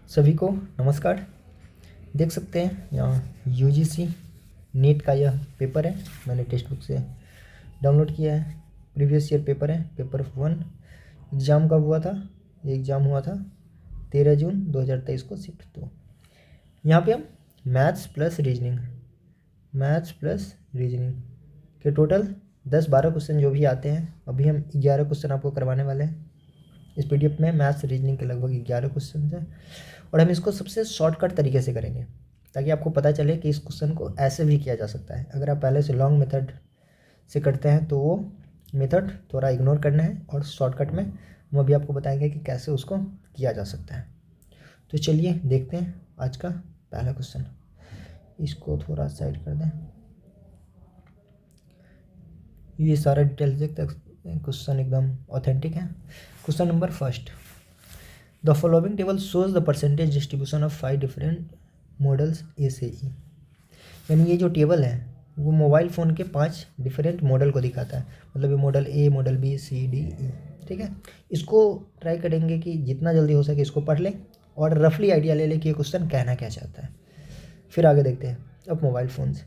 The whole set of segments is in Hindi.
सभी को नमस्कार। देख सकते हैं यहाँ यूजीसी नीट का यह पेपर है। मैंने टेक्स्ट बुक से डाउनलोड किया है। प्रीवियस ईयर पेपर है, पेपर 1 एग्ज़ाम कब हुआ था? ये एग्ज़ाम हुआ था 13 जून 2023 को, शिफ्ट 2। यहाँ पे हम मैथ्स प्लस रीजनिंग के टोटल 10-12 क्वेश्चन जो भी आते हैं, अभी हम 11 क्वेश्चन आपको करवाने वाले हैं। इस पीडीएफ में मैथ्स रीजनिंग के लगभग 11 क्वेश्चन हैं और हम इसको सबसे शॉर्टकट तरीके से करेंगे ताकि आपको पता चले कि इस क्वेश्चन को ऐसे भी किया जा सकता है। अगर आप पहले से लॉन्ग मेथड से करते हैं तो वो मेथड थोड़ा इग्नोर करना है और शॉर्टकट में हम अभी आपको बताएंगे कि कैसे उसको किया जा सकता है। तो चलिए देखते हैं आज का पहला क्वेश्चन। इसको थोड़ा साइड कर दें, ये सारा डिटेल्स देखते हैं। क्वेश्चन एकदम ऑथेंटिक है। Question number first, the following table shows the percentage distribution of 5 different models A से ई। यानी ये जो टेबल है वो मोबाइल फ़ोन के 5 डिफरेंट मॉडल को दिखाता है। मतलब ये मॉडल ए, मॉडल बी, सी, डी, ई। ठीक है, इसको ट्राई करेंगे कि जितना जल्दी हो सके इसको पढ़ लें और रफली आइडिया ले लें कि ये क्वेश्चन कहना क्या चाहता है। फिर आगे देखते हैं। अब mobile phones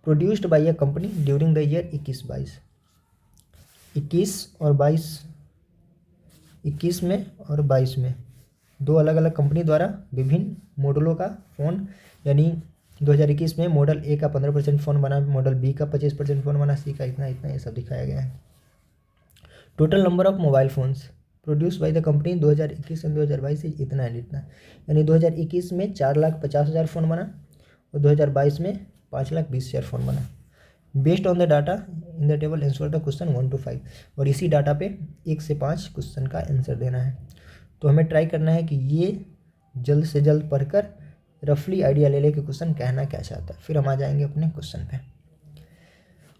produced by a company during the year 21-22। 21 और 22, 21 में और 22 में दो अलग अलग कंपनी द्वारा विभिन्न मॉडलों का फ़ोन, यानी 2021 में मॉडल ए का 15% फ़ोन बना, मॉडल बी का 25% फ़ोन बना, सी का इतना इतना, ये सब दिखाया गया है। Total number of mobile phones produce by the company 2021 और 2022 से इतना है इतना। यानी 2021 में 4,50,000 फ़ोन बना और 2022 में 5,20,000 फ़ोन बना। Based on the data in the table answer the question 1 to 5। और इसी डाटा पे 1 से 5 क्वेश्चन का आंसर देना है। तो हमें ट्राई करना है कि ये जल्द से जल्द पढ़कर रफली आइडिया ले ले कि क्वेश्चन कहना क्या चाहता है। फिर हम आ जाएंगे अपने क्वेश्चन पे।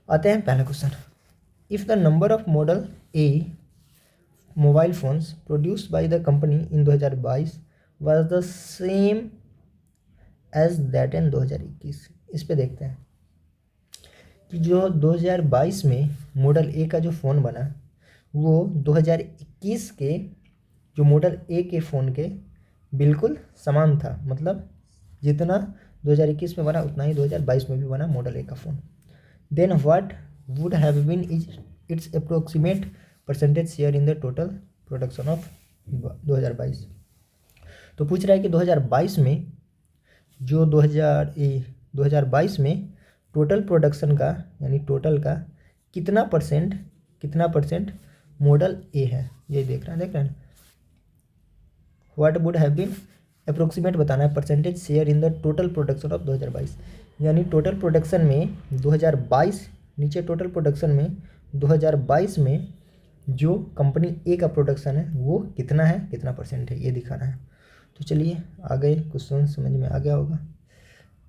आते हैं पहला question. If the number of model a mobile phones produced by the company in 2022 was the same as that in 2021। इस पे देखते हैं कि जो 2022 में मॉडल ए का जो फ़ोन बना वो 2021 के जो मॉडल ए के फ़ोन के बिल्कुल समान था। मतलब जितना 2021 में बना उतना ही 2022 में भी बना मॉडल ए का phone. Then what would have been its approximate percentage share in the total production of 2022। तो पूछ रहा है कि 2022 में जो 2022 में टोटल प्रोडक्शन का, यानी टोटल का कितना परसेंट मॉडल ए है, ये देख रहे हैं। What would have been approximate बताना है percentage share in the total production of 2022। यानी टोटल प्रोडक्शन में 2022, नीचे टोटल प्रोडक्शन में 2022 में जो कंपनी ए का प्रोडक्शन है वो कितना है, कितना परसेंट है, ये दिखाना है। तो चलिए आगे क्वेश्चन समझ में आ गया होगा।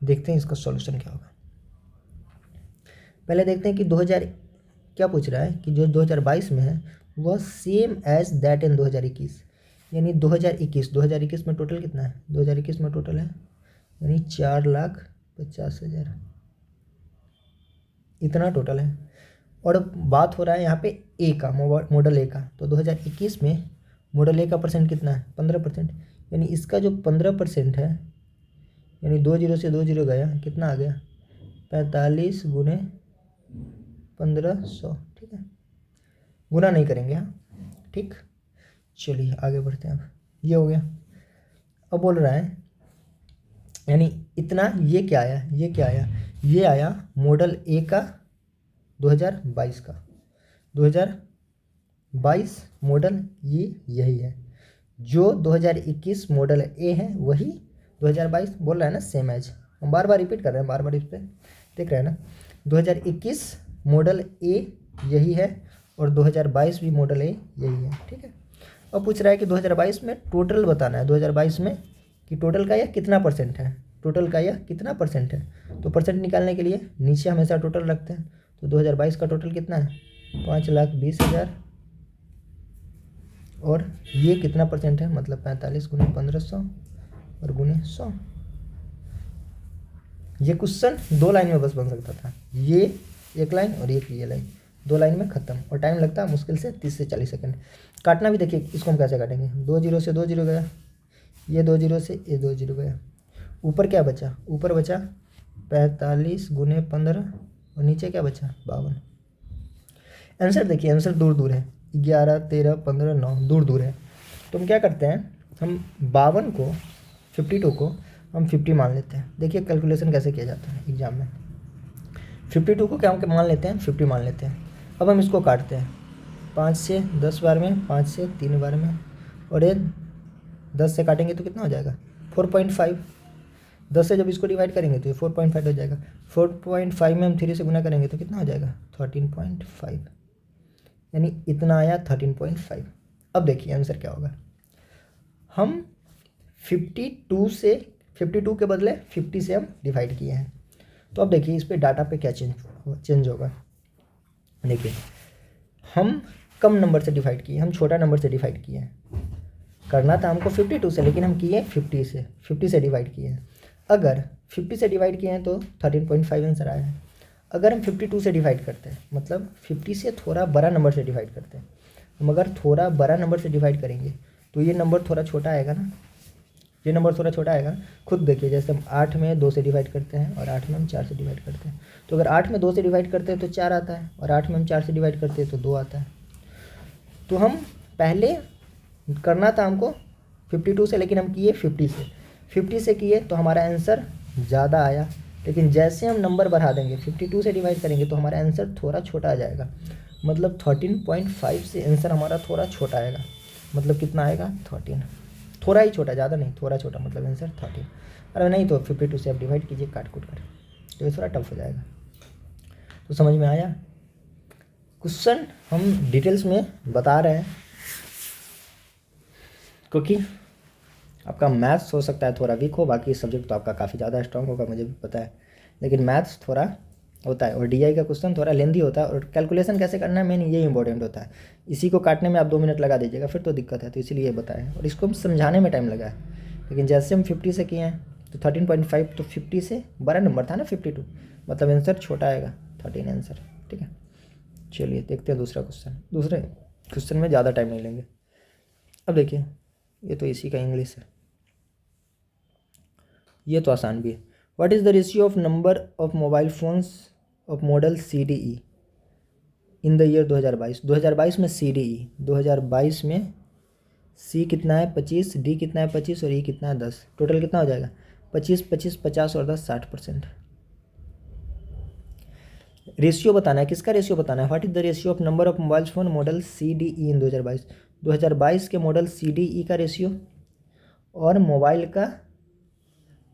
देखते हैं इसका सॉल्यूशन क्या होगा। पहले देखते हैं कि 2000 क्या पूछ रहा है कि जो 2022 में है वह सेम एज दैट इन 2021। यानी 2021 में टोटल कितना है? 2021 में टोटल है यानी 4,50,000, इतना टोटल है। और बात हो रहा है यहाँ पे ए का, मॉडल ए का। तो 2021 में मॉडल ए का परसेंट कितना है? 15%। यानी इसका जो 15% है, यानी 2 जीरो से 2 जीरो गया, कितना आ गया? 45 गुने 1500। ठीक है, गुना नहीं करेंगे। हाँ ठीक, चलिए आगे बढ़ते हैं। अब ये हो गया। अब बोल रहा है यानी इतना, ये क्या आया? ये आया मॉडल ए का 2022 का। 2022 मॉडल ये यही है। जो 2021 मॉडल ए है वही 2022 बोल रहा है ना, सेम एज। हम बार बार रिपीट कर रहे हैं, बार बार इस पर देख रहे हैं ना। 2021 मॉडल ए यही है और 2022 भी मॉडल ए यही है। ठीक है, अब पूछ रहा है कि 2022 में टोटल बताना है। 2022 में कि टोटल का यह कितना परसेंट है, तो परसेंट निकालने के लिए नीचे हमेशा टोटल रखते हैं। तो 2022 का टोटल कितना है? 5,20,000। और ये कितना परसेंट है? मतलब 45 गुने 1500 और गुने 100। ये क्वेश्चन 2 लाइन में बस बन सकता था। ये एक लाइन और एक ये लाइन, 2 लाइन में ख़त्म। और टाइम लगता है मुश्किल से 30 से 40 सेकंड। काटना भी देखिए इसको हम कैसे काटेंगे। 2 जीरो से 2 जीरो गया, ये 2 जीरो से ये 2 जीरो गया, ऊपर क्या बचा, ऊपर बचा 45 गुने 15 और नीचे क्या बचा 52। आंसर देखिए, आंसर दूर दूर है, 11 13 15 9 दूर दूर है। तो हम क्या करते हैं, हम 52 को 52 को हम 50 मान लेते हैं। देखिए कैलकुलेशन कैसे किया जाता है एग्जाम में। 52 को क्या हम मान लेते हैं, 50 मान लेते हैं। अब हम इसको काटते हैं 5 से 10 बार में, 5 से 3 बार में, और ये 10 से काटेंगे तो कितना हो जाएगा 4.5। 10 से जब इसको डिवाइड करेंगे तो ये 4.5 हो जाएगा। 4.5 में हम 3 से गुना करेंगे तो कितना हो जाएगा 13.5, यानी इतना आया 13.5। अब देखिए आंसर क्या होगा। हम 52 के बदले 50 से हम डिवाइड किए हैं। तो अब देखिए इस पे डाटा पे क्या चेंज होगा। देखिए हम कम नंबर से डिवाइड किए, हम छोटा नंबर से डिवाइड किए हैं। करना था हमको 52 से, लेकिन हम किए 50 से डिवाइड किए हैं। अगर 50 से डिवाइड किए हैं तो 13.5 आंसर आया है। अगर हम 52 से डिवाइड करते हैं, मतलब 50 से थोड़ा बड़ा नंबर से डिवाइड करते हैं, हम अगर थोड़ा बड़ा नंबर से डिवाइड करेंगे तो ये नंबर थोड़ा छोटा आएगा ना, ये नंबर थोड़ा छोटा आएगा। खुद देखिए, जैसे हम 8 में 2 से डिवाइड करते हैं और 8 में हम 4 से डिवाइड करते हैं, तो अगर 8 में 2 से डिवाइड करते हैं तो 4 आता है, और 8 में हम 4 से डिवाइड करते हैं तो 2 आता है। तो हम पहले करना था हमको 52 से, लेकिन हम किए 50 से किए तो हमारा आंसर ज़्यादा आया। लेकिन जैसे हम नंबर बढ़ा देंगे, 52 से डिवाइड करेंगे तो हमारा आंसर थोड़ा छोटा आ जाएगा। मतलब 13.5 से आंसर हमारा थोड़ा छोटा आएगा। मतलब कितना आएगा 13, थोड़ा ही छोटा, ज़्यादा नहीं, थोड़ा छोटा, मतलब आंसर 13। अरे नहीं तो 52 से आप डिवाइड कीजिए काट कूट कर, तो ये थोड़ा टफ हो जाएगा। तो समझ में आया। क्वेश्चन हम डिटेल्स में बता रहे हैं क्योंकि आपका मैथ्स हो सकता है थोड़ा वीक हो, बाकी सब्जेक्ट तो आपका काफ़ी ज़्यादा स्ट्रांग होगा, मुझे भी पता है, लेकिन मैथ्स थोड़ा होता है और डीआई का क्वेश्चन थोड़ा लेंदी होता है, और कैलकुलेशन कैसे करना है मेन ये इंपॉर्टेंट होता है। इसी को काटने में आप 2 मिनट लगा दीजिएगा फिर तो दिक्कत है, तो इसीलिए ये बताएं, और इसको समझाने में टाइम लगा है। लेकिन जैसे हम 50 से किए हैं तो 13.5, तो 50 से बड़ा नंबर था ना 52, मतलब आंसर छोटा आएगा 13 आंसर। ठीक है, चलिए देखते हैं दूसरा क्वेश्चन। दूसरे क्वेश्चन में ज़्यादा टाइम नहीं लेंगे। अब देखिए ये तो इसी का इंग्लिश है, ये तो आसान भी है। What is the ratio of number of mobile phones of model CDE in the year 2022। 2022 में CDE, 2022 में C कितना है 25, D कितना है 25 और E कितना है 10। टोटल कितना हो जाएगा 25 25 50 और 10 60%। रेशियो बताना है, किसका रेशियो बताना है। What is the ratio of number of mobile phone model CDE इन 2022। 2022 के मॉडल CDE का रेशियो और मोबाइल का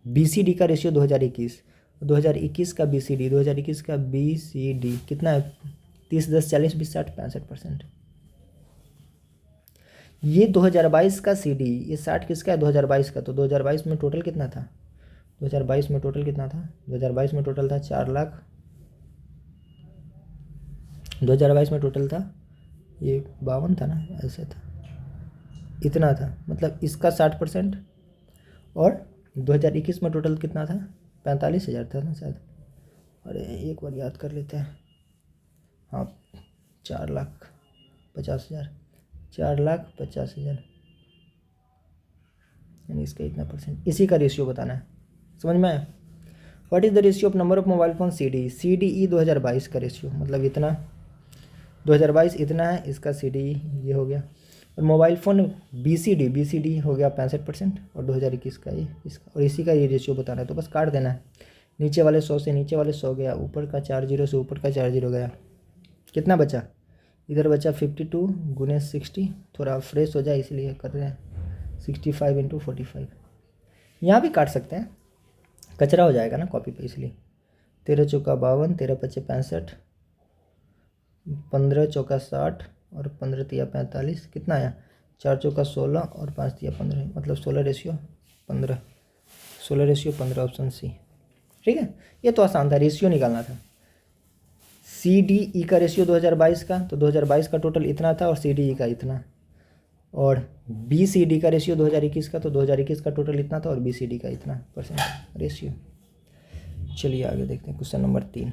BCD का रेशियो 2021, 2021 का BCD, 2021 का BCD कितना है 30 10 40 20 60 65%। ये 2022 का CD, ये 60 किसका है 2022 का। तो 2022 में टोटल कितना था, 2022 में टोटल कितना था, 2022 में टोटल था 4 लाख, 2022 में टोटल था ये 52 था ना, ऐसे था, इतना था, मतलब इसका 60%। और 2021 में टोटल कितना था 45,000 था ना शायद। अरे एक बार याद कर लेते हैं, हाँ 4,50,000, 4,50,000, यानी इसका इतना परसेंट, इसी का रेशियो बताना है। समझ में आया। What is the ratio of number of mobile phone CDE 2022 का रेशियो, मतलब इतना 2022 इतना है, इसका CDE ये हो गया। और मोबाइल फ़ोन BCD हो गया 65% और 2021 का ये इसका, और इसी का ये रेशियो बताना है। तो बस काट देना है, नीचे वाले 100 से नीचे वाले 100 गया, ऊपर का 4 जीरो से ऊपर का 4 जीरो गया, कितना बचा, इधर बचा 52 गुने 60, थोड़ा फ्रेश हो जाए इसलिए कर रहे हैं 65 × 45। यहाँ भी काट सकते हैं, कचरा हो जाएगा ना कॉपी पे, इसलिए 13 चौका 52, 13 पच्चे 65, 15 चौका 60 और 15 तिया 45, कितना आया 4 चौका 16 और 5 तिया 15, मतलब 16:15, 16:15 ऑप्शन C। ठीक है, ये तो आसान था, रेशियो निकालना था। CDE का रेशियो 2022 का, तो 2022 का टोटल इतना था और CDE का इतना, और BCD का रेशियो 2021 का, तो 2021 का टोटल इतना था और BCD का इतना परसेंट रेशियो। चलिए आगे देखते हैं question number 3।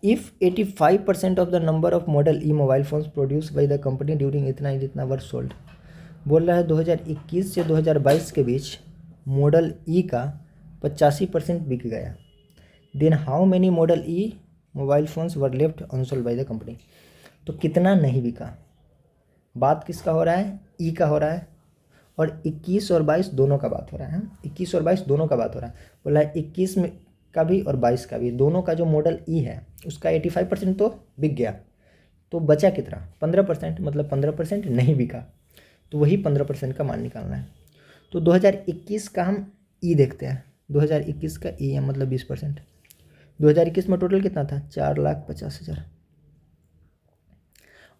If 85% of the number of Model E mobile phones produced by the company during इतना were sold, बोल रहा है 2021 से 2022 के बीच मॉडल ई का 85% बिक गया। Then how many model E mobile phones were left unsold by the company. तो कितना नहीं बिका, बात किसका हो रहा है, ई का हो रहा है, और 21 और 22 दोनों का बात हो रहा है। 21 और 22 दोनों का बात हो रहा है। बोला है 21 में का भी और 22 का भी, दोनों का जो मॉडल ई है उसका 85% तो बिक गया, तो बचा कितना, 15%, मतलब 15% नहीं बिका, तो वही 15% का मान निकालना है। तो 2021 का हम ई देखते हैं, 2021 का ई है मतलब 20%। 2021 में टोटल कितना था, 4,50,000,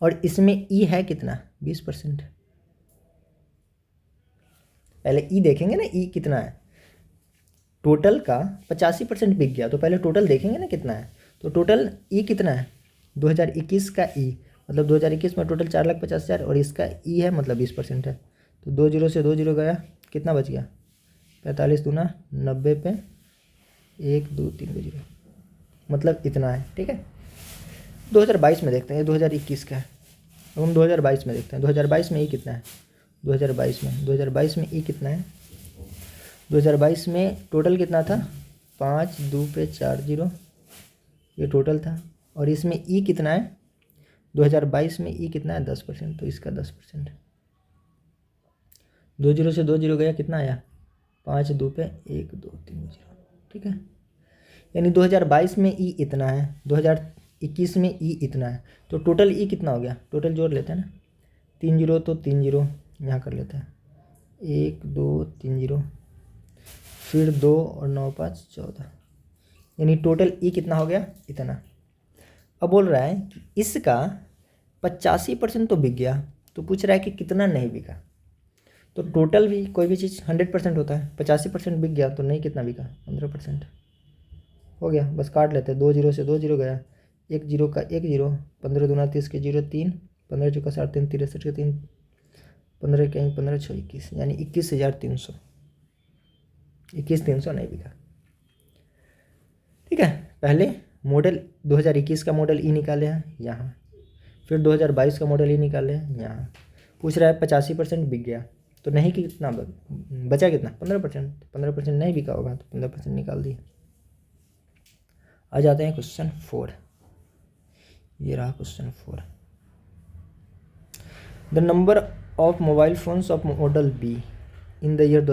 और इसमें ई है कितना, 20%। पहले ई देखेंगे ना, ई कितना है, टोटल का 85% बिक गया, तो पहले टोटल देखेंगे ना कितना है। तो टोटल ई कितना है, 2021 का ई, मतलब 2021 में टोटल 4,50,000 और इसका ई है मतलब 20% है। तो 2 जीरो से 2 जीरो गया, कितना बच गया, 45 दूना 90 पे 1 2 3 जीरो, मतलब इतना है। ठीक है, 2022 में देखते हैं, ये 2021 का है, अब हम 2022 में देखते हैं। 2022 में ई कितना है, 2022 में ई कितना है, 2022 में टोटल कितना था, 5 2 पे 4 जीरो, ये टोटल था, और इसमें ई कितना है, 2022 में ई कितना है, 10%, तो इसका 10%। 2 जीरो से 2 जीरो गया, कितना आया, 5 2 पे 1 2 3 जीरो। ठीक है, यानी 2022 में ई इतना है, 2021 में ई इतना है, तो टोटल ई कितना हो गया, टोटल जोड़ लेते हैं ना, 3 जीरो तो 3 जीरो यहाँ कर लेते हैं, 1 2 3 जीरो, फिर 2 और 9 5 14, यानी टोटल ई कितना हो गया, इतना। अब बोल रहा है कि इसका 85% तो बिक गया, तो पूछ रहा है कि कितना नहीं बिका। तो टोटल भी कोई भी चीज़ 100% होता है, 85% बिक गया तो नहीं कितना बिका, 15% हो गया। बस काट लेते हैं, 2 जीरो से 2 जीरो गया, 1 जीरो का 1 जीरो, 15 दूना 30 के जीरो 3, 15 चौका 60 3 63 के 3, 15 के 15 6 21, यानी 21,300, 21,300 नहीं बिका। ठीक है, पहले मॉडल 2021 का मॉडल ई निकाले हैं यहाँ, फिर 2022 का मॉडल ई निकाले हैं यहाँ। पूछ रहा है 85% बिक गया, तो नहीं कि कितना बचा, कितना 15%, 15% नहीं बिका होगा तो 15% निकाल दिए। आ जाते हैं क्वेश्चन 4, ये रहा question 4। The number of mobile phones of model be in the year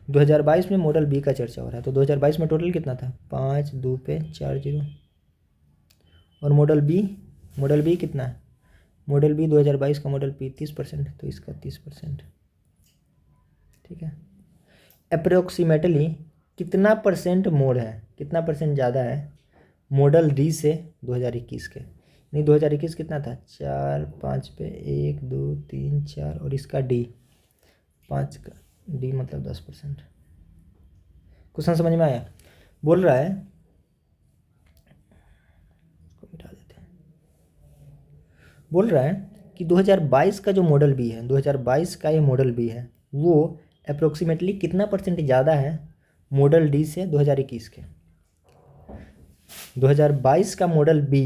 2022 में मॉडल बी का चर्चा हो रहा है। तो 2022 में टोटल कितना था, 5 2 पे 4 जीरो, और मॉडल बी कितना है, मॉडल बी 2022 का मॉडल बी 30%, तो इसका 30%। ठीक है, अप्रोक्सीमेटली कितना परसेंट मोर है, कितना परसेंट ज़्यादा है मॉडल डी से 2021 के, नहीं 2021 कितना था, 4 5 पे 1 2 3 4, और इसका डी 5 का डी मतलब 10%। क्वेश्चन समझ में आया। बोल रहा है, इसको मिटा देते हैं, बोल रहा है कि 2022 का जो मॉडल बी है, 2022 का ये मॉडल बी है, वो अप्रोक्सीमेटली कितना परसेंट ज़्यादा है मॉडल डी से 2021 के। 2022 का मॉडल बी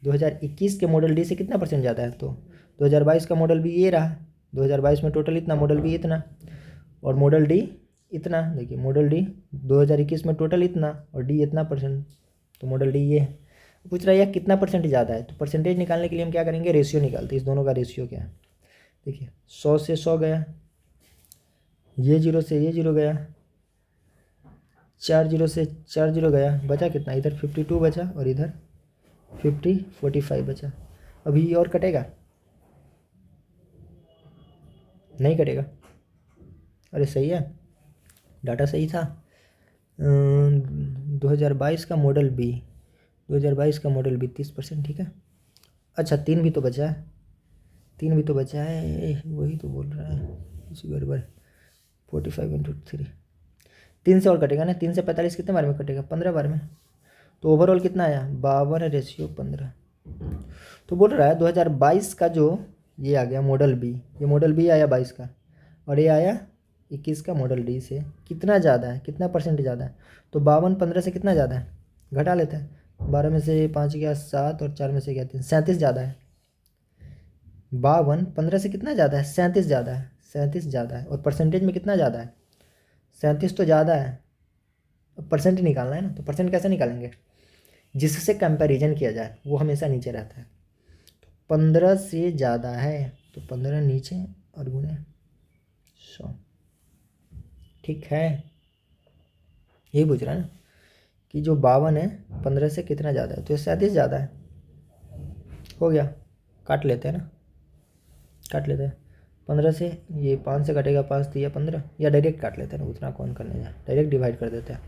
2021 के मॉडल डी से कितना परसेंट ज़्यादा है, तो 2022 का मॉडल बी ये रहा, 2022 में टोटल इतना, मॉडल बी इतना, और मॉडल डी इतना। देखिए मॉडल डी 2021 में टोटल इतना और डी इतना परसेंट, तो मॉडल डी ये है। पूछ रहा है कितना परसेंट ज़्यादा है, तो परसेंटेज निकालने के लिए हम क्या करेंगे, रेशियो निकालते हैं, इस दोनों का रेशियो क्या है। देखिए 100 से 100 गया, ये जीरो से ये जीरो गया, 4 जीरो से 4 जीरो गया, बचा कितना, इधर 52 बचा और इधर 45 बचा। अभी ये और कटेगा, नहीं कटेगा, अरे सही है, डाटा सही था। 2022 का मॉडल बी 30%। ठीक है, अच्छा 3 भी तो बचा है, वही तो बोल रहा है इसी गड़बड़। 45 इंटू 3, 3 से और कटेगा ना, 3 से 45 कितने बार में कटेगा, 15 बार में। तो ओवरऑल कितना आया, 52/15। तो बोल रहा है 2022 का जो ये आ गया मॉडल बी, ये मॉडल बी आया 22 का, और ये आया 21 का मॉडल डी से कितना ज़्यादा है, कितना परसेंट ज़्यादा है। तो 52 15 से कितना ज़्यादा है, घटा लेते हैं, 12 में से 5 गया 7 और 4 में से गया 3, 37 ज़्यादा है। 52 15 से कितना ज़्यादा है, 37 ज़्यादा है, 37 ज़्यादा है। और परसेंटेज में कितना ज़्यादा है, 37 तो ज़्यादा है। अब परसेंट निकालना है ना, तो परसेंट कैसे निकालेंगे, जिससे कंपैरिजन किया जाए वो हमेशा नीचे रहता है। 15 से ज़्यादा है तो 15 नीचे और गुणे 100। ठीक है, यही पूछ रहा है ना कि जो 52 है 15 से कितना ज़्यादा है, तो ये 37 ज़्यादा है। हो गया, काट लेते हैं ना, काट लेते हैं। 15 से ये 5 से कटेगा, 5 तो ये 15, या डायरेक्ट काट लेते हैं ना, उतना कौन करने जाए, डायरेक्ट डिवाइड कर देते हैं।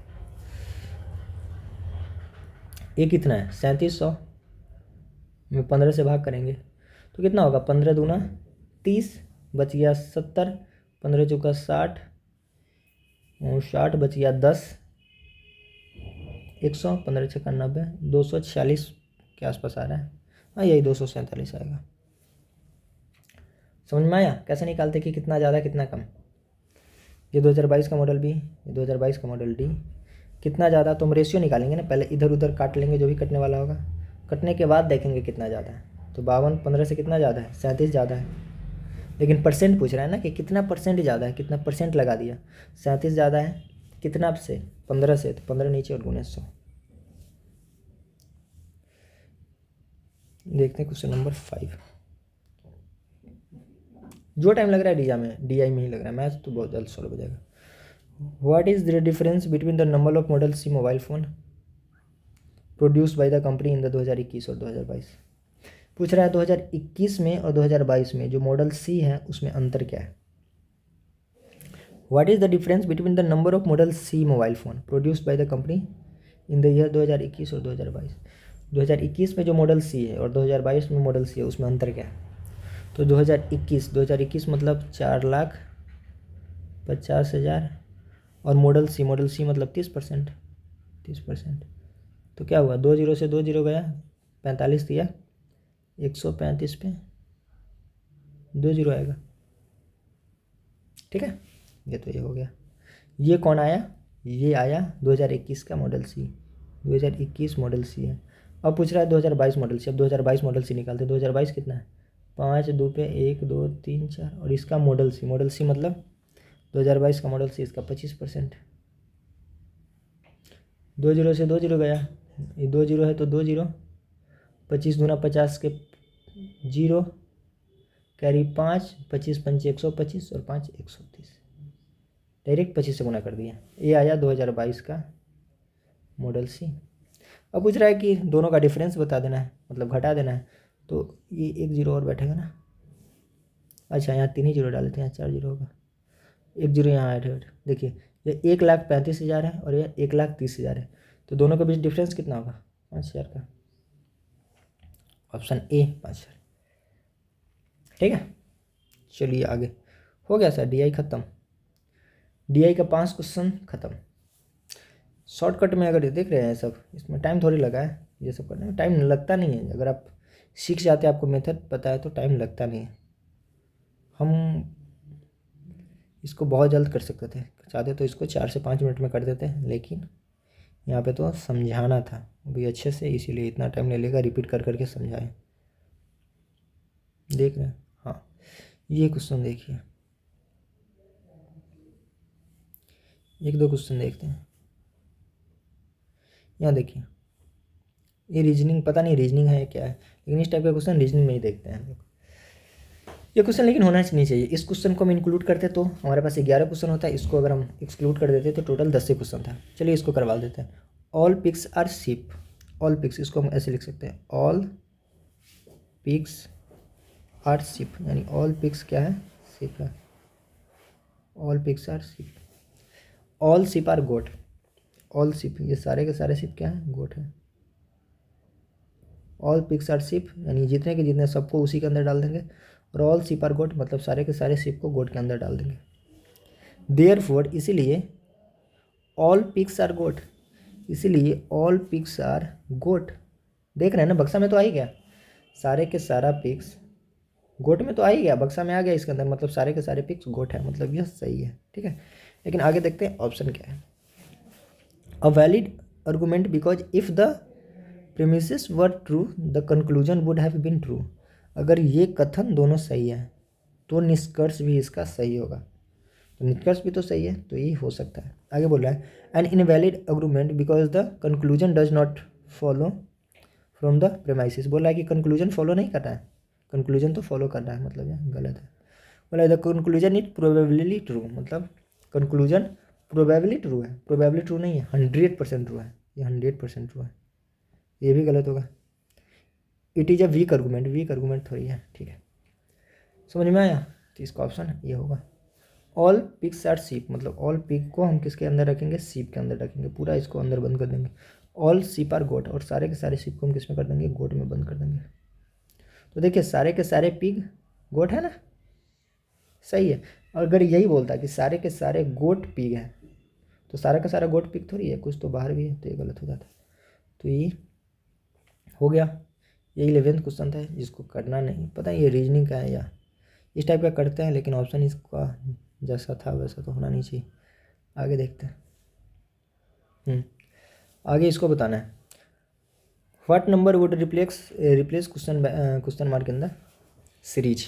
ये कितना है 3700 में 15 से भाग करेंगे तो कितना होगा, 15 दूना 30, बच गया 70, 15 चौका 60, और 60 बच गया 10, 100, 15 छक्का 90, 246 के आसपास आ रहा है। हाँ यही 247 आएगा। समझ में आया कैसे निकालते कि कितना ज़्यादा कितना कम। ये 2022 का मॉडल बी, ये 2022 का मॉडल डी। कितना ज़्यादा तो हम रेशियो निकालेंगे ना, पहले इधर उधर काट लेंगे जो भी कटने वाला होगा, कटने के बाद देखेंगे कितना ज़्यादा है। तो 52 15 से कितना ज़्यादा है, 37 ज़्यादा है। लेकिन परसेंट पूछ रहा है ना कि कितना परसेंट ज़्यादा है, कितना परसेंट लगा दिया। 37 ज़्यादा है कितना से, 15 से, तो 15 नीचे और गुणे 100। देखते हैं क्वेश्चन नंबर 5। जो टाइम लग रहा है डी आई में ही लग रहा है, मैथ तो बहुत जल्द सॉल्व हो जाएगा। What is the difference between the number of model C mobile phone produced by the company in the 2021 और 2022। पूछ रहा है 2021 में और 2022 में जो मॉडल सी है उसमें अंतर क्या है। What is the difference between the number of model C mobile phone produced by the company in the year 2021 और 2022। 2021 में जो मॉडल सी है और 2022 में मॉडल सी है उसमें अंतर क्या है। तो 2021 मतलब 4,50,000 और मॉडल सी मतलब 30%। तो क्या हुआ, 2 जीरो से 2 जीरो गया, 45 दिया, 135 पे 2 जीरो आएगा। ठीक है, ये तो ये हो गया। ये कौन आया, ये आया 2021 का मॉडल सी, 2021 मॉडल सी है। अब पूछ रहा है 2022 मॉडल सी। अब 2022 मॉडल सी निकालते। 2022 कितना है, 5 2 पे 1 2 3 4, और इसका मॉडल सी मतलब 2022 का मॉडल सी, इसका 25%। 2 जीरो से 2 जीरो गया, ये 2 जीरो है तो 2 जीरो, 25 दूना 50 के जीरो, कैरी 5, 25 पंचे 125 और 5 130, डायरेक्ट 25 से गुना कर दिया। ये आया 2022 का मॉडल सी। अब पूछ रहा है कि दोनों का डिफरेंस बता देना है, मतलब घटा देना है। तो ये 1 जीरो और बैठेगा ना, अच्छा यहाँ 3 ही जीरो डाल देते हैं, यहाँ 4 जीरो होगा, 1 जीरो यहाँ ऐड। देखिए ये 1,35,000 है और ये 1,30,000 है, तो दोनों के बीच डिफरेंस कितना होगा, 5,000 का। Option A 5,000। ठीक है, चलिए आगे। हो गया सर, डीआई ख़त्म, डीआई का 5 क्वेश्चन ख़त्म। शॉर्टकट में अगर ये देख रहे हैं सब, इसमें टाइम थोड़ी लगा है, ये सब करने में टाइम लगता नहीं है। अगर आप सीख जाते, आपको मेथड पता है तो टाइम लगता नहीं है। हम इसको बहुत जल्द कर सकते थे, चाहते तो इसको 4 से 5 मिनट में कर देते, लेकिन यहाँ पे तो समझाना था भी अच्छे से, इसीलिए इतना टाइम ले लेगा, रिपीट कर करके समझाएं। देख रहे हैं, हाँ ये क्वेश्चन देखिए, 1-2 क्वेश्चन देखते हैं। यहाँ देखिए, ये रीजनिंग, पता नहीं रीजनिंग है क्या है, लेकिन इस टाइप का क्वेश्चन रीजनिंग में ही देखते हैं हम लोग। ये क्वेश्चन लेकिन होना नहीं चाहिए। इस क्वेश्चन को हम इंक्लूड करते तो हमारे पास 11 क्वेश्चन होता है, इसको अगर हम एक्सक्लूड कर देते तो टोटल 10 से क्वेश्चन था। चलिए इसको करवा देते हैं। All pigs are sheep, all pigs इसको हम ऐसे लिख सकते हैं, ऑल पिग्स आर शीप, यानी ऑल पिग्स क्या है, शीप है। All pigs are sheep, all sheep are goat, all sheep ये सारे के सारे शीप क्या है, गोट है। ऑल पिग्स आर शीप यानी जितने के जितने सबको उसी के अंदर डाल देंगे, और ऑल शीप आर गोट मतलब सारे के सारे शीप को गोट के अंदर डाल देंगे। देयरफॉर इसीलिए ऑल पिग्स आर गोट, इसीलिए ऑल पिग्स आर गोट। देख रहे हैं ना, बक्सा में तो आ ही गया, सारे के सारा पिग्स गोट में तो आ ही गया, बक्सा में आ गया इसके अंदर, मतलब सारे के सारे पिग्स गोट है, मतलब यह सही है। ठीक है, लेकिन आगे देखते हैं ऑप्शन क्या है। A valid argument because if the premises were true the conclusion would have been true। अगर ये कथन दोनों सही है तो निष्कर्ष भी इसका सही होगा, तो निष्कर्ष भी तो सही है, तो ये हो सकता है। आगे बोल रहा है N invalid argument because the conclusion does not follow from the premises. बोल रहा है कि कंक्लूजन फॉलो नहीं कर रहा है, कंक्लूजन तो फॉलो कर रहा है, मतलब ये गलत है। बोला the conclusion is probably true, मतलब कंक्लूजन प्रोबेबली ट्रू है, प्रोबेबली ट्रू नहीं है, 100% ट्रू है, ये 100% ट्रू है, ये भी गलत होगा। It is a weak argument थोड़ी है, ठीक है, समझ में आया। तो इसका ऑप्शन ये होगा। ऑल पिग्स आर सीप, मतलब ऑल पिग को हम किसके अंदर रखेंगे, सीप के अंदर रखेंगे, पूरा इसको अंदर बंद कर देंगे। ऑल सीप आर गोट, और सारे के सारे सीप को हम किस में कर देंगे, गोट में बंद कर देंगे। तो देखिए सारे के सारे पिग गोट है ना, सही है। और अगर यही बोलता कि सारे के सारे गोट पिग है, तो सारा का सारा गोट पिग थोड़ी है, कुछ तो बाहर भी है, तो ये गलत हो जाता है। तो ये हो गया, ये 11th क्वेश्चन था, जिसको करना नहीं पता ये रीजनिंग का है या इस टाइप का करते हैं, लेकिन ऑप्शन इसका जैसा था वैसा तो होना नहीं चाहिए। आगे देखते हैं। आगे इसको बताना है what number would replace question mark के अंदर सीरीज।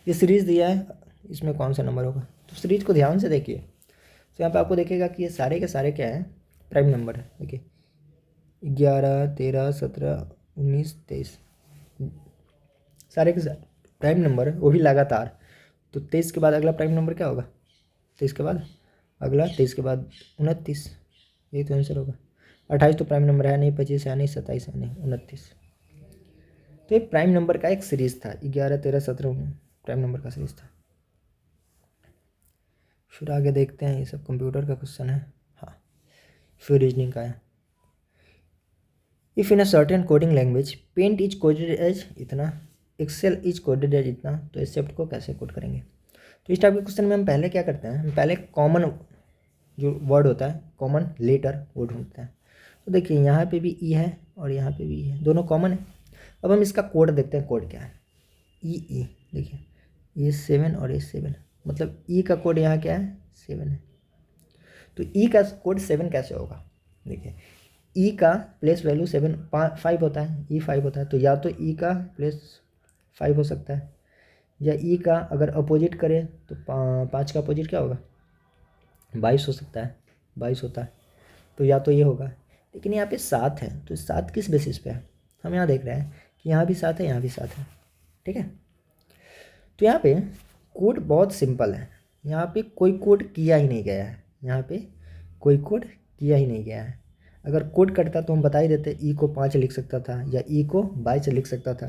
ये सीरीज दिया है, इसमें कौन सा नंबर होगा, तो सीरीज को ध्यान से देखिए। तो यहाँ पे आपको देखेगा कि ये सारे के सारे क्या है, प्राइम नंबर है। देखिए 11, 13, 17, 19, 23 सारे के सारे प्राइम नंबर है, वो भी लगातार। तो 23 के बाद अगला प्राइम नंबर क्या होगा, 23 के बाद अगला, 23 के बाद 29, यही तो आंसर होगा। 28 तो प्राइम नंबर है नहीं, 25 है नहीं, 27 है नहीं, 29। तो ये प्राइम नंबर का एक सीरीज था, 11, 13, 17 प्राइम नंबर का सीरीज था। फिर आगे देखते हैं, ये सब कंप्यूटर का क्वेश्चन है। हाँ, फिर रीजनिंग का है। If in a certain coding language paint is coded as इतना, एक्सेल इज कोडेड एज इतना, तो इस शब्द को कैसे कोड करेंगे। तो इस टाइप के क्वेश्चन में हम पहले क्या करते हैं, हम पहले कॉमन जो वर्ड होता है, कॉमन लेटर वो ढूंढते हैं। तो देखिए यहाँ पे भी ई है और यहाँ पे भी ई है, दोनों कॉमन है। अब हम इसका कोड देखते हैं, कोड क्या है, ई देखिए ये 7 और ये 7, मतलब ई का कोड यहाँ क्या है, 7 है। तो ई का कोड 7 कैसे होगा, देखिए ई का प्लेस वैल्यू 5 होता है, ई 5 होता है, तो या तो ई का प्लेस 5 हो सकता है, या ई का अगर अपोजिट करें तो 5 का अपोजिट क्या होगा, 22 हो सकता है, 22 होता है, तो या तो ये होगा। लेकिन यहाँ पे 7 है, तो 7 किस बेसिस पे है, हम यहाँ देख रहे हैं कि यहाँ भी 7 है, यहाँ भी 7 है, ठीक है। तो यहाँ पे कोड बहुत सिंपल है, यहाँ पे कोई कोड किया ही नहीं गया है, यहाँ पे कोई कोड किया ही नहीं गया है। अगर कोड करता तो हम बता ही देते, ई को 5 लिख सकता था या ई को 22 लिख सकता था,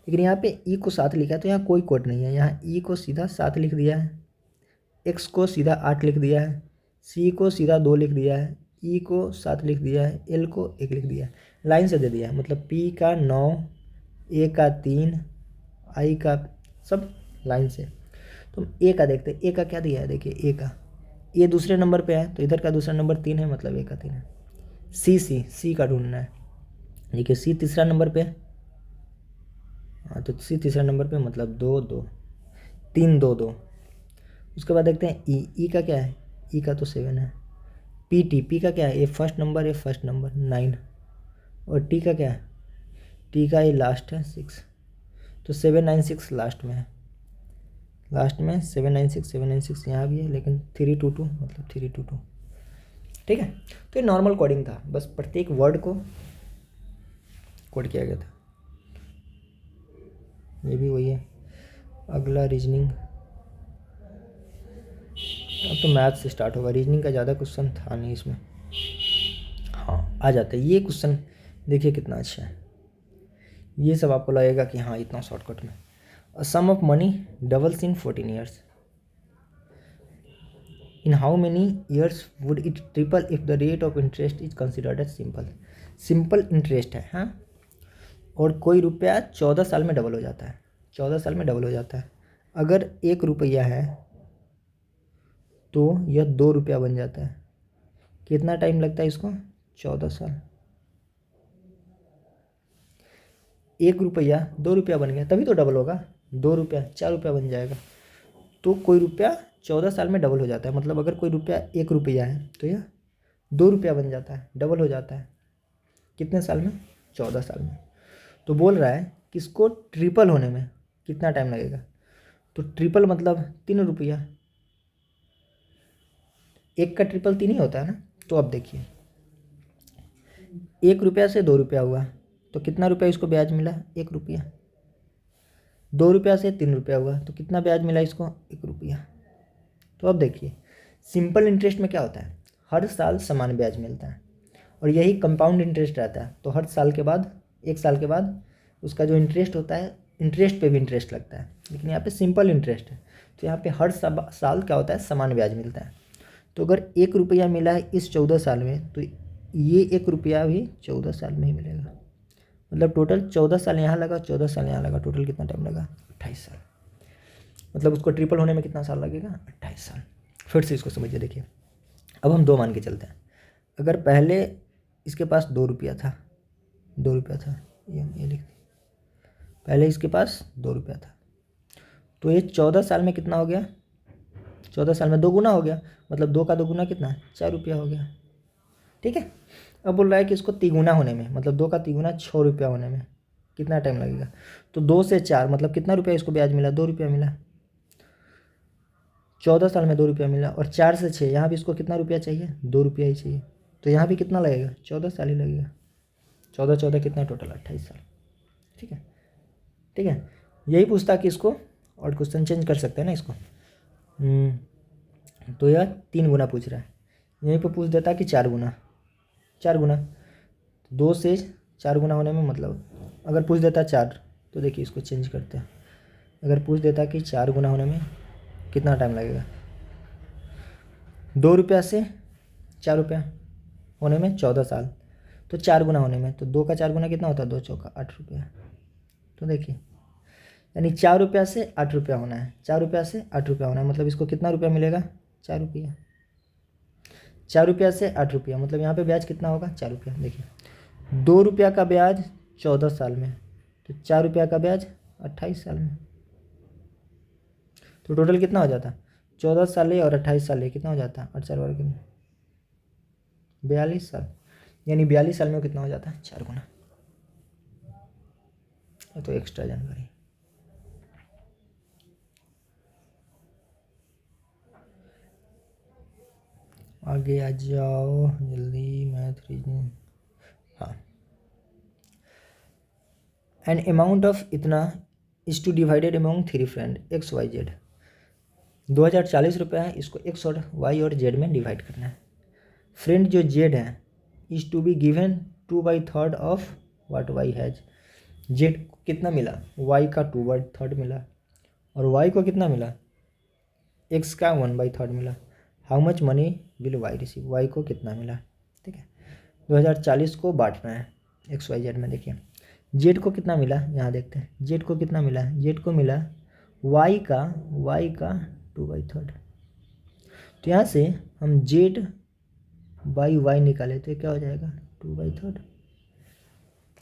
लेकिन यहाँ पे ई को 7 लिखा है, तो यहाँ कोई कोड नहीं है। यहाँ ई को सीधा 7 लिख दिया है, एक्स को सीधा 8 लिख दिया है, सी को सीधा 2 लिख दिया है, ई को 7 लिख दिया है, एल को 1 लिख दिया है, लाइन से दे दिया है। मतलब पी का 9, ए का 3, आई का सब लाइन से। तो हम ए का देखते हैं, ए का क्या दिया है, देखिए ए का, ए दूसरे नंबर पे है, तो इधर का दूसरा नंबर 3 है, मतलब ए का 3 है। सी का ढूंढना है, देखिए सी तीसरा नंबर पे है, हाँ तो सी तीसरा नंबर पे, मतलब 2, 2, 3, 2, 2। उसके बाद देखते हैं ई का क्या है, ई का तो 7 है। पी का क्या है, ये फर्स्ट नंबर 9, और टी का क्या है, टी का ये लास्ट है 6, तो 796 लास्ट में है, लास्ट में 796 यहाँ भी है, लेकिन 322 मतलब 322, ठीक है। तो ये नॉर्मल कोडिंग था, बस प्रत्येक वर्ड को कोड किया गया था, ये भी वही है। अगला रीजनिंग, अब तो मैथ से स्टार्ट होगा, रीजनिंग का ज़्यादा क्वेश्चन था नहीं इसमें। हाँ आ जाता है ये क्वेश्चन, देखिए कितना अच्छा है, ये सब आपको लगेगा कि हाँ इतना शॉर्टकट में। A sum of money doubles in 14 years, in how many years would it triple if the rate of interest is considered as simple interest है, हाँ। और कोई रुपया 14 साल में डबल हो जाता है, 14 साल में डबल हो जाता है। अगर 1 रुपया है तो यह 2 रुपया बन जाता है, कितना टाइम लगता है इसको, 14 साल। 1 रुपया 2 रुपया बन गया, तभी तो डबल होगा, 2 रुपया 4 रुपया बन जाएगा। तो कोई रुपया 14 साल में डबल हो जाता है, मतलब अगर कोई रुपया 1 रुपया है तो यह 2 रुपया बन जाता है, डबल हो जाता है, कितने साल में, 14 साल में। तो बोल रहा है किसको ट्रिपल होने में कितना टाइम लगेगा। तो ट्रिपल मतलब 3 रुपया, एक का ट्रिपल 3 ही होता है ना। तो अब देखिए 1 रुपया से 2 रुपया हुआ तो कितना रुपया इसको ब्याज मिला, 1 रुपया। 2 रुपया से 3 रुपया हुआ तो कितना ब्याज मिला इसको, 1 रुपया। तो अब देखिए सिंपल इंटरेस्ट में क्या होता है, हर साल समान ब्याज मिलता है और यही कंपाउंड इंटरेस्ट रहता है। तो हर साल के बाद, 1 साल के बाद उसका जो इंटरेस्ट होता है, इंटरेस्ट पे भी इंटरेस्ट लगता है, लेकिन यहाँ पे सिंपल इंटरेस्ट है। तो यहाँ पे हर साल क्या होता है, समान ब्याज मिलता है। तो अगर 1 रुपया मिला है इस 14 साल में, तो ये 1 रुपया भी 14 साल में ही मिलेगा। मतलब टोटल 14 साल यहाँ लगा, 14 साल यहाँ लगा, टोटल कितना टाइम लगा, 28 साल। मतलब उसको ट्रिपल होने में कितना साल लगेगा, 28 साल। फिर से इसको समझिए, देखिए अब हम 2 मान के चलते हैं। अगर पहले इसके पास 2 रुपया था, 2 रुपया था, ये लिख, पहले इसके पास 2 रुपया था, तो ये 14 साल में कितना हो गया, 14 साल में 2 गुना हो गया। मतलब 2 का 2 गुना कितना, 4 रुपया हो गया। ठीक है। अब बोल रहा है कि इसको तिगुना होने में, मतलब 2 का तिगुना 6 रुपया होने में कितना टाइम लगेगा। तो 2 से 4 मतलब कितना रुपया इसको ब्याज मिला, 2 रुपया मिला। 14 साल में 2 रुपया मिला। और 4 से 6 यहाँ भी इसको कितना रुपया चाहिए, 2 रुपया ही चाहिए। तो यहाँ भी कितना लगेगा, 14 साल ही लगेगा। 14 14 कितना, टोटल 28 साल। ठीक है, ठीक है। यही पूछता कि इसको, और क्वेश्चन चेंज कर सकते हैं ना इसको। तो यह 3 गुना पूछ रहा है, यहीं पे पूछ देता कि 4 गुना, 4 गुना। 2 से 4 गुना होने में, मतलब अगर पूछ देता 4, तो देखिए इसको चेंज करते हैं। अगर पूछ देता कि 4 गुना होने में कितना टाइम लगेगा, 2 रुपया से 4 रुपया होने में 14 साल, तो 4 गुना होने में, तो 2 का 4 गुना कितना होता है, 2 चौका 8 रुपया। तो देखिए यानी 4 रुपया से 8 रुपया होना है, 4 रुपया से 8 रुपया होना है। मतलब इसको कितना रुपया मिलेगा, 4 रुपया। 4 रुपया से 8 रुपया, मतलब यहाँ पे ब्याज कितना होगा, 4 रुपया। देखिए 2 रुपया का ब्याज 14 साल में, तो 4 रुपया का ब्याज 28 साल में। तो टोटल कितना हो जाता, 14 साल और 28 साल कितना हो जाता, 8 4 वर्ग में 42 साल। यानी 42 साल में कितना हो जाता है, 4 गुना। तो एक्स्ट्रा जानकारी। आगे आ जाओ जल्दी, मैथ रीजनिंग। हाँ, एन अमाउंट ऑफ इतना is to divided among 3 friend X Y Z. 2040 रुपये है, इसको एक्स और वाई और जेड में डिवाइड करना है। फ्रेंड जो जेड है is to be given 2/3 of what Y has. Z को कितना मिला, वाई का 2/3 मिला, और वाई को कितना मिला, एक्स का 1/3 मिला। How much money will Y receive, Y को कितना मिला। ठीक है, 2040 को बांटना है एक्स वाई जेड में। देखिए जेड को कितना मिला, यहाँ देखते हैं जेड को कितना मिला, जेड को मिला वाई का 2/3। तो यहाँ से हम जेड बाई वाई निकाले तो क्या हो जाएगा, 2/3।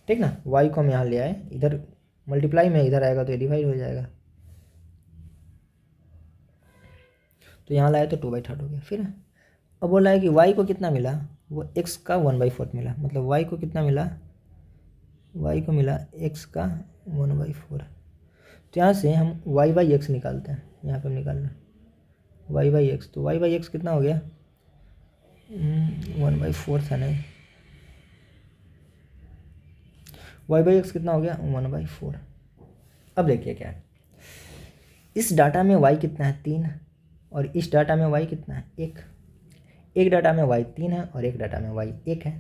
ठीक ना, वाई को हम यहाँ ले आए, इधर मल्टीप्लाई में इधर आएगा तो ये डिवाइड हो जाएगा। तो यहाँ लाए तो 2/3 हो गया। फिर अब बोला है कि y को कितना मिला, वो x का 1/4 मिला। मतलब y को कितना मिला, y को मिला x का 1/4। तो यहाँ से हम y/x निकालते हैं, यहाँ पे हम निकाल रहे y/x। तो y/x कितना हो गया, 1/4 था नहीं, y/x कितना हो गया, 1/4। अब देखिए क्या है, इस डाटा में y कितना है, 3, और इस डाटा में y कितना है, 1। एक डाटा में y 3 है और एक डाटा में y 1 है।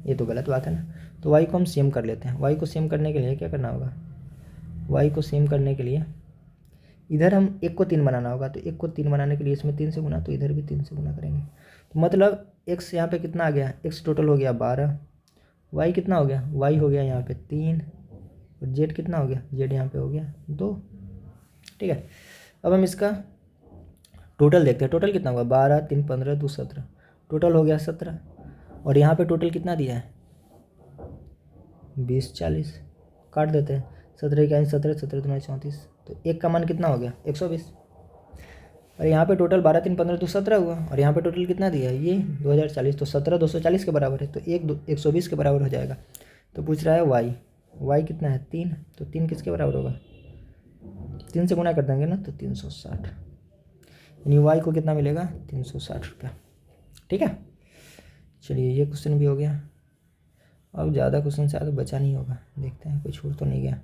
ये तो गलत बात है ना। तो y को हम सेम कर लेते हैं। y को सेम करने के लिए क्या करना होगा, y को सेम करने के लिए इधर हम 1 को 3 बनाना होगा। तो 1 को 3 बनाने के लिए इसमें 3 से गुना, तो इधर भी 3 से गुना करेंगे। तो मतलब x यहाँ पे कितना आ गया, x टोटल हो गया 12, y कितना हो गया, y हो गया यहाँ पे 3, और z कितना हो गया, z यहाँ पे हो गया 2। ठीक है, अब हम इसका टोटल देखते हैं। टोटल कितना होगा, 12 3 15 2 17, टोटल हो गया 17। और यहाँ पे टोटल कितना दिया है, 20 40, काट देते हैं। 17 का 17 17 2 34, तो 1 का मान कितना हो गया, 120। और यहाँ पे टोटल 12 3 15 2 17 हुआ, और यहाँ पे टोटल कितना दिया है, ये 2040। तो 17 240 के बराबर है, तो 1 120 के बराबर हो जाएगा। तो पूछ रहा है वाई, वाई कितना है 3, तो 3 किसके बराबर होगा, 3 से गुना कर देंगे ना तो 360, यानी वाई को कितना मिलेगा 360 रुपया। ठीक है, चलिए ये क्वेश्चन भी हो गया। अब ज़्यादा क्वेश्चन से ज़्यादा बचा नहीं होगा, देखते हैं कोई छूट तो नहीं गया।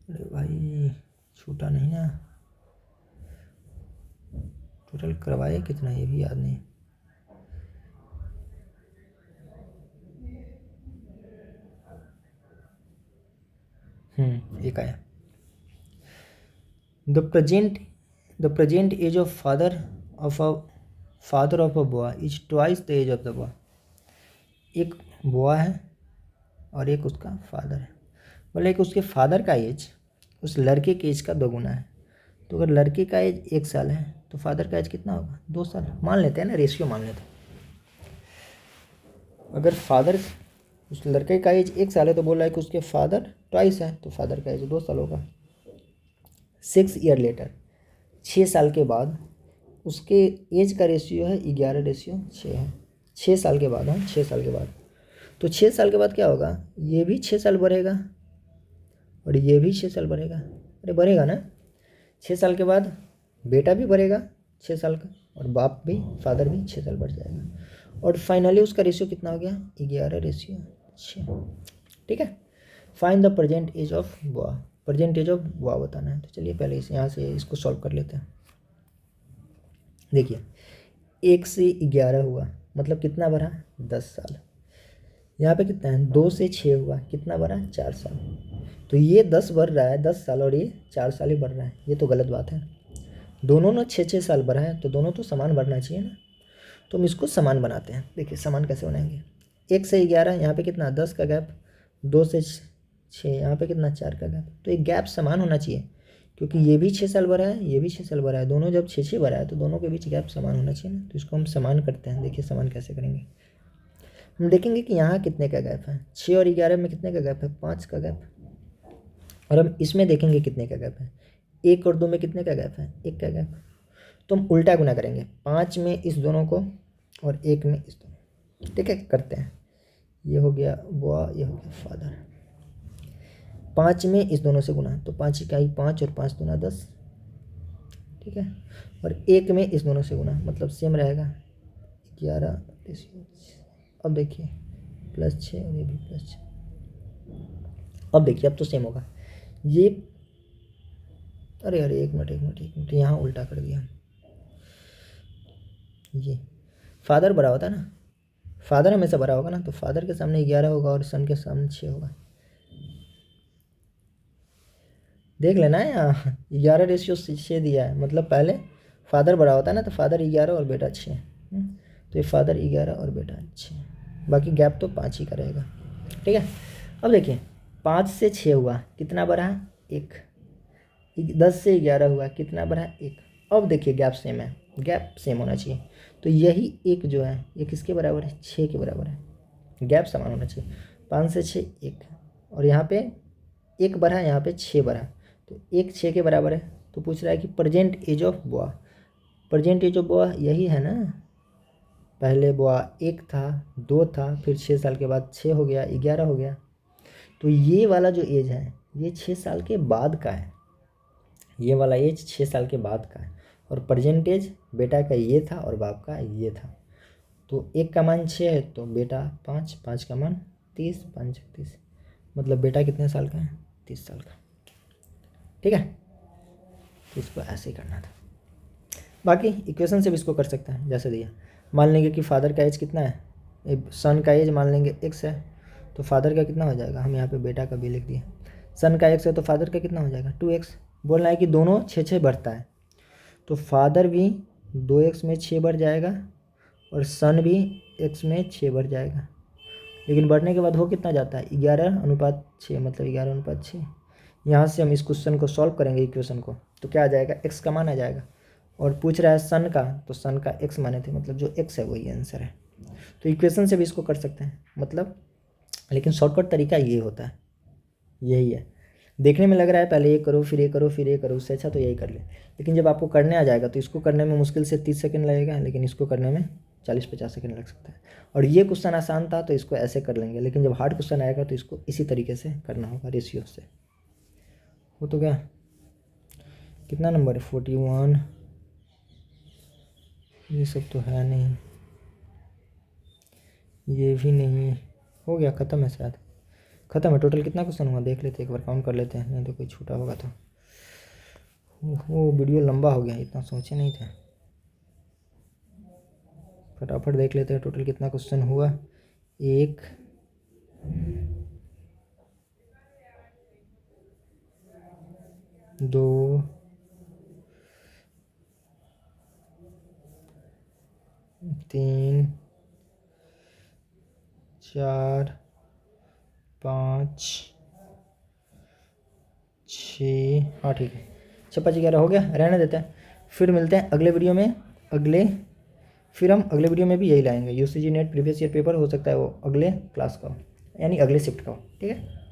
अरे भाई छूटा नहीं ना, टोटल करवाए कितना ये भी याद नहीं। एक आया। The present age of father of a boy is twice the age of the boy. एक बॉय है और एक उसका फादर है, बोले कि उसके फादर का एज उस लड़के के एज का 2 गुना है। तो अगर लड़के का एज 1 साल है तो फादर का एज कितना होगा 2 साल, मान लेते हैं ना, रेशियो मान लेते हैं। अगर फादर उस लड़के का एज 1 साल है तो बोल रहा है कि उसके फादर ट्वाइस है, तो फादर का एज 2 साल होगा। 6 ईयर लेटर, 6 साल के बाद उसके एज का रेशियो है 11:6 है। 6 साल के बाद, हाँ 6 साल के बाद, तो 6 साल के बाद क्या होगा, ये भी 6 साल बढ़ेगा और ये भी 6 साल बढ़ेगा। अरे बढ़ेगा ना, 6 साल के बाद बेटा भी बढ़ेगा 6 साल का, और बाप भी, फादर भी 6 साल बढ़ जाएगा, और फाइनली उसका रेशियो कितना हो गया 11:6। ठीक है, find the present age of boy, present age of boy बताना है। तो चलिए पहले यहाँ से इसको सॉल्व कर लेते हैं। देखिए 1 से 11 हुआ मतलब कितना बढ़ा 10 साल। यहाँ पे कितना है 2 से 6 हुआ कितना बढ़ा 4 साल। तो ये 10 बढ़ रहा है 10 साल और ये 4 साल ही बढ़ रहा है, ये तो गलत बात है। दोनों ने 6-6 साल बढ़ा है तो दोनों तो समान बढ़ना चाहिए ना। तो हम इसको समान बनाते हैं। देखिए समान कैसे बनाएंगे, 1 से 11 यहाँ पे कितना 10 का गैप, 2 से 6 यहाँ पे कितना 4 का गैप। तो एक गैप समान होना चाहिए क्योंकि ये भी 6 साल बढ़ा है, ये भी 6 साल बढ़ा है, दोनों जब 6-6 बढ़ा है तो दोनों के बीच गैप समान होना चाहिए ना। तो इसको हम समान करते हैं। देखिए समान कैसे करेंगे, हम देखेंगे कि यहाँ कितने का गैप है, 6 और 11 में कितने का गैप है 5 का गैप। और हम इसमें देखेंगे कितने का गैप है, 1 और 2 में कितने का गैप है 1 का गैप। तो हम उल्टा गुना करेंगे, 5 में इस दोनों को और 1 में इस दोनों। ठीक है करते हैं, ये हो गया बॉय, ये हो गया फादर। 5 में इस दोनों से गुना, तो 5 इकाई 5 और 5 दूना 10। ठीक है, और 1 में इस दोनों से गुना मतलब सेम रहेगा 11। अब देखिए +6 और ये भी +6। अब देखिए अब तो सेम होगा ये। अरे एक मिनट यहाँ उल्टा कर दिया। ये फादर बड़ा होता है ना, फादर हमेशा बड़ा होगा ना, तो फादर के सामने 11 होगा और सन के सामने 6 होगा। देख लेना है यहाँ 11:6 दिया है, मतलब पहले फादर बड़ा होता है ना, तो फादर 11 और बेटा 6। तो ये फादर 11 और बेटा 6, बाकी गैप तो 5 ही का रहेगा। ठीक है, अब देखिए 5 से 6 हुआ कितना बढ़ा 1, 10 से 11 हुआ कितना बढ़ा 1। अब देखिए गैप सेम है, गैप सेम होना चाहिए। तो यही एक जो है ये किसके बराबर है 6 के बराबर है, गैप समान होना चाहिए। 5 से 6 1, और यहाँ पे 1 बढ़ा, यहाँ पे 6 बढ़ा, तो 1 6 के बराबर है। तो पूछ रहा है कि present age of boy, present age of boy यही है ना, पहले बॉय 1 था 2 था, फिर 6 साल के बाद 6 हो गया 11 हो गया। तो ये वाला जो एज है ये 6 साल के बाद का है, ये वाला एज 6 साल के बाद का है। और प्रेजेंट एज बेटा का ये था और बाप का ये था। तो 1 का मान 6 है तो बेटा 5, 5 का मान 30, 5 30, मतलब बेटा कितने साल का है 30 साल का। ठीक है, तो इसको ऐसे ही करना था। बाकी इक्वेशन से भी इसको कर सकते हैं जैसे दिया। मान लेंगे कि फादर का एज कितना है, सन का एज मान लेंगे x है, तो फादर का कितना हो जाएगा, हम यहाँ पे बेटा का भी लिख दिए। सन का x है तो फादर का कितना हो जाएगा 2x। बोलना है कि दोनों 6-6 बढ़ता है, तो फादर भी 2x में 6 बढ़ जाएगा और सन भी x में 6 बढ़ जाएगा। लेकिन बढ़ने के बाद हो कितना जाता है 11:6, मतलब 11:6। यहाँ से हम इस क्वेश्चन को सॉल्व करेंगे इक्वेशन को, तो क्या आ जाएगा x का मान आ जाएगा। और पूछ रहा है सन का, तो सन का x माने थे, मतलब जो x है वही आंसर है। तो इक्वेशन से भी इसको कर सकते हैं मतलब, लेकिन शॉर्टकट तरीका ये होता है, यही है। देखने में लग रहा है पहले ये करो फिर ये करो फिर ये करो, उससे अच्छा तो यही कर ले। लेकिन जब आपको करने आ जाएगा तो इसको करने में मुश्किल से 30 सेकंड लगेगा, लेकिन इसको करने में 40-50 सेकंड लग सकता है। और ये क्वेश्चन आसान था तो इसको ऐसे कर लेंगे, लेकिन जब हार्ड क्वेश्चन आएगा तो इसको इसी तरीके से करना होगा, रेशियो से। हो तो गया, कितना नंबर है 41, ये सब तो है नहीं, ये भी नहीं, हो गया, ख़त्म है शायद, ख़त्म है। टोटल कितना क्वेश्चन हुआ देख लेते हैं, एक बार काउंट कर लेते हैं, नहीं तो कोई छूटा होगा तो। वो वीडियो लंबा हो गया, इतना सोचे नहीं थे। फटाफट देख लेते हैं टोटल कितना क्वेश्चन हुआ। 1 2 3 4 5 6, हाँ ठीक है, 6 5 11 हो गया, रहने देते हैं। फिर मिलते हैं अगले वीडियो में। फिर हम अगले वीडियो में भी यही लाएंगे, UCG net previous year paper, हो सकता है वो अगले क्लास का हो, यानी अगले शिफ्ट का हो, ठीक है।